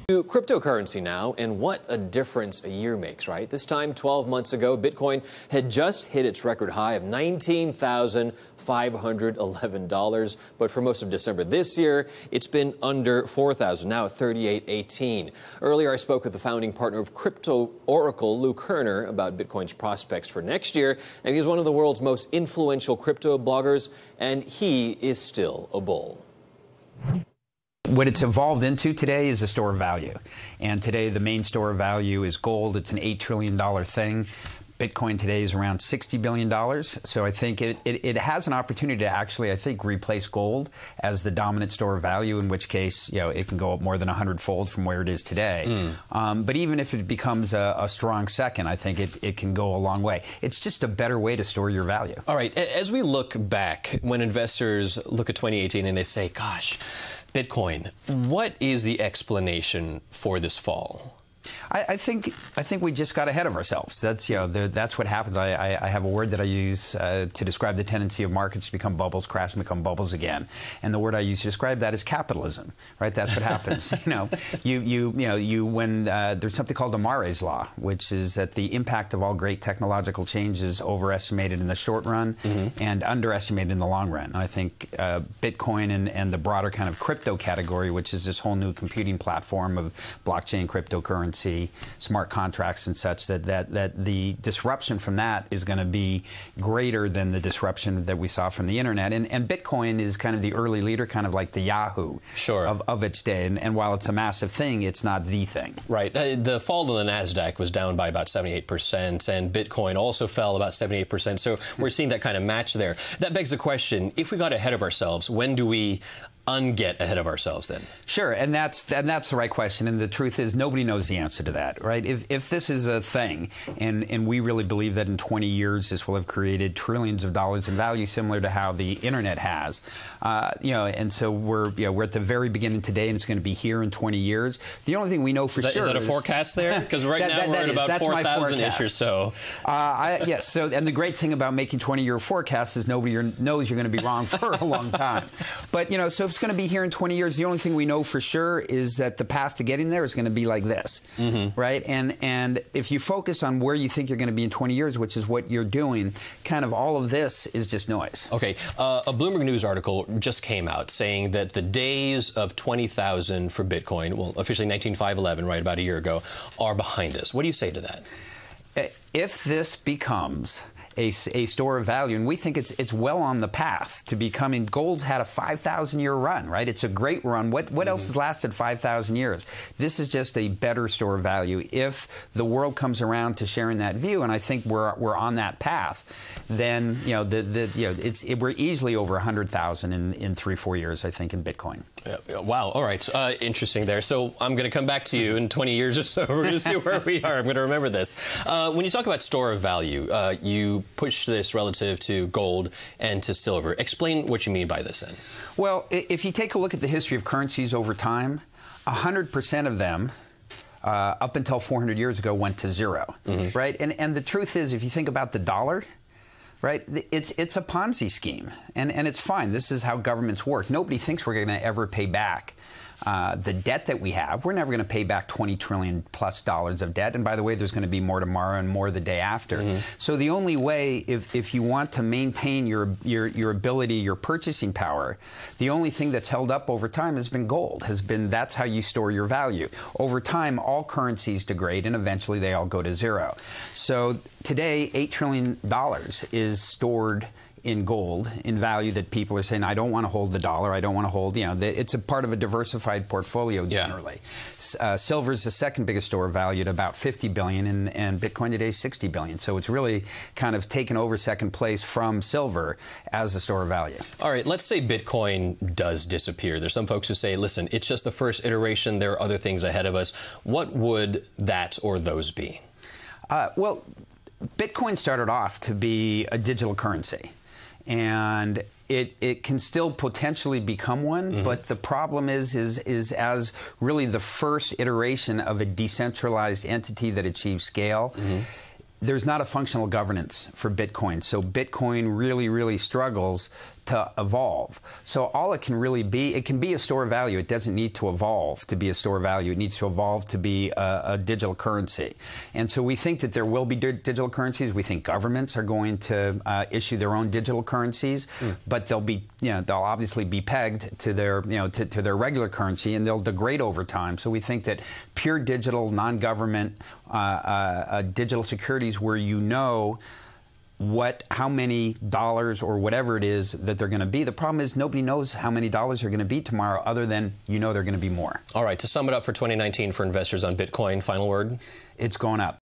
To cryptocurrency now, and what a difference a year makes, right? This time, 12 months ago, Bitcoin had just hit its record high of $19,511. But for most of December this year, it's been under $4,000, now at $38.18. Earlier, I spoke with the founding partner of crypto oracle, Lou Kerner, about Bitcoin's prospects for next year. And he's one of the world's most influential crypto bloggers, and he is still a bull. What it's evolved into today is a store of value. And today the main store of value is gold. It's an $8 trillion thing. Bitcoin today is around $60 billion. So I think it has an opportunity to actually, I think, replace gold as the dominant store of value, in which case, you know, it can go up more than 100-fold from where it is today. But even if it becomes a strong second, I think it can go a long way. It's just a better way to store your value. All right. As we look back, when investors look at 2018 and they say, gosh, Bitcoin, what is the explanation for this fall? I think we just got ahead of ourselves. That's that's what happens. I have a word that I use to describe the tendency of markets to become bubbles, crash and become bubbles again. And the word I use to describe that is capitalism. Right? That's what happens. when there's something called Amare's law, which is that the impact of all great technological change is overestimated in the short run and underestimated in the long run. And I think Bitcoin and the broader kind of crypto category, which is this whole new computing platform of blockchain, cryptocurrency, smart contracts and such, that the disruption from that is going to be greater than the disruption that we saw from the internet. And Bitcoin is kind of the early leader, kind of like the Yahoo of its day. And while it's a massive thing, it's not the thing. Right. The fall of the NASDAQ was down by about 78%, and Bitcoin also fell about 78%. So we're seeing that kind of match there. That begs the question, if we got ahead of ourselves, when do we unget ahead of ourselves then? Sure, and that's the right question, and the truth is nobody knows the answer to that, right? If this is a thing, and we really believe that in 20 years this will have created trillions of dollars in value, similar to how the internet has, and so we're at the very beginning today, and it's going to be here in 20 years. The only thing we know for sure is that a forecast there? Because right now we're at about 4,000-ish or so. Yes. So, and the great thing about making 20-year forecasts is nobody knows you're going to be wrong for a long time. But so if it's going to be here in 20 years, the only thing we know for sure is that the path to getting there is going to be like this, right? And if you focus on where you think you're going to be in 20 years, which is what you're doing, kind of all of this is just noise. Okay, a Bloomberg News article just came out saying that the days of 20,000 for Bitcoin, well, officially 19,511, right, about a year ago, are behind us. What do you say to that? If this becomes a store of value, and we think it's well on the path to becoming. Gold's had a 5,000-year run, right? It's a great run. What else has lasted 5,000 years? This is just a better store of value. If the world comes around to sharing that view, and I think we're on that path, then we're easily over 100,000 in 3-4 years, I think, in Bitcoin. Wow. All right. Interesting there. So I'm going to come back to you in 20 years or so. We're going to see where we are. I'm going to remember this. When you talk about store of value, you push this relative to gold and to silver. Explain what you mean by this then. Well, if you take a look at the history of currencies over time, 100% of them up until 400 years ago went to zero, right? And the truth is, if you think about the dollar, right, it's a Ponzi scheme, and it's fine. This is how governments work. Nobody thinks we're going to ever pay back the debt that we have. We're never going to pay back $20 trillion plus of debt. And by the way, there's going to be more tomorrow and more the day after. So the only way, if you want to maintain your ability, your purchasing power, the only thing that's held up over time has been gold. That's how you store your value. Over time, all currencies degrade, and eventually they all go to zero. So today, $8 trillion is stored in gold, in value, that people are saying, I don't want to hold the dollar, I don't want to hold, it's a part of a diversified portfolio generally. Silver is the second biggest store of value at about 50 billion, and Bitcoin today is 60 billion. So it's really kind of taken over second place from silver as a store of value. All right, let's say Bitcoin does disappear. There's some folks who say, listen, it's just the first iteration, there are other things ahead of us. What would that or those be? Well, Bitcoin started off to be a digital currency. And it can still potentially become one, but the problem is as really the first iteration of a decentralized entity that achieves scale, there's not a functional governance for Bitcoin. So Bitcoin really, really struggles to evolve. So all it can really be, it can be a store of value. It doesn't need to evolve to be a store of value. It needs to evolve to be a digital currency. And so we think that there will be digital currencies. We think governments are going to issue their own digital currencies, but they'll be, they'll obviously be pegged to their, to their regular currency, and they'll degrade over time. So we think that pure digital, non-government, digital securities where how many dollars or whatever it is that they're going to be. The problem is nobody knows how many dollars are going to be tomorrow other than they're going to be more. All right, to sum it up for 2019 for investors on Bitcoin, final word? It's going up.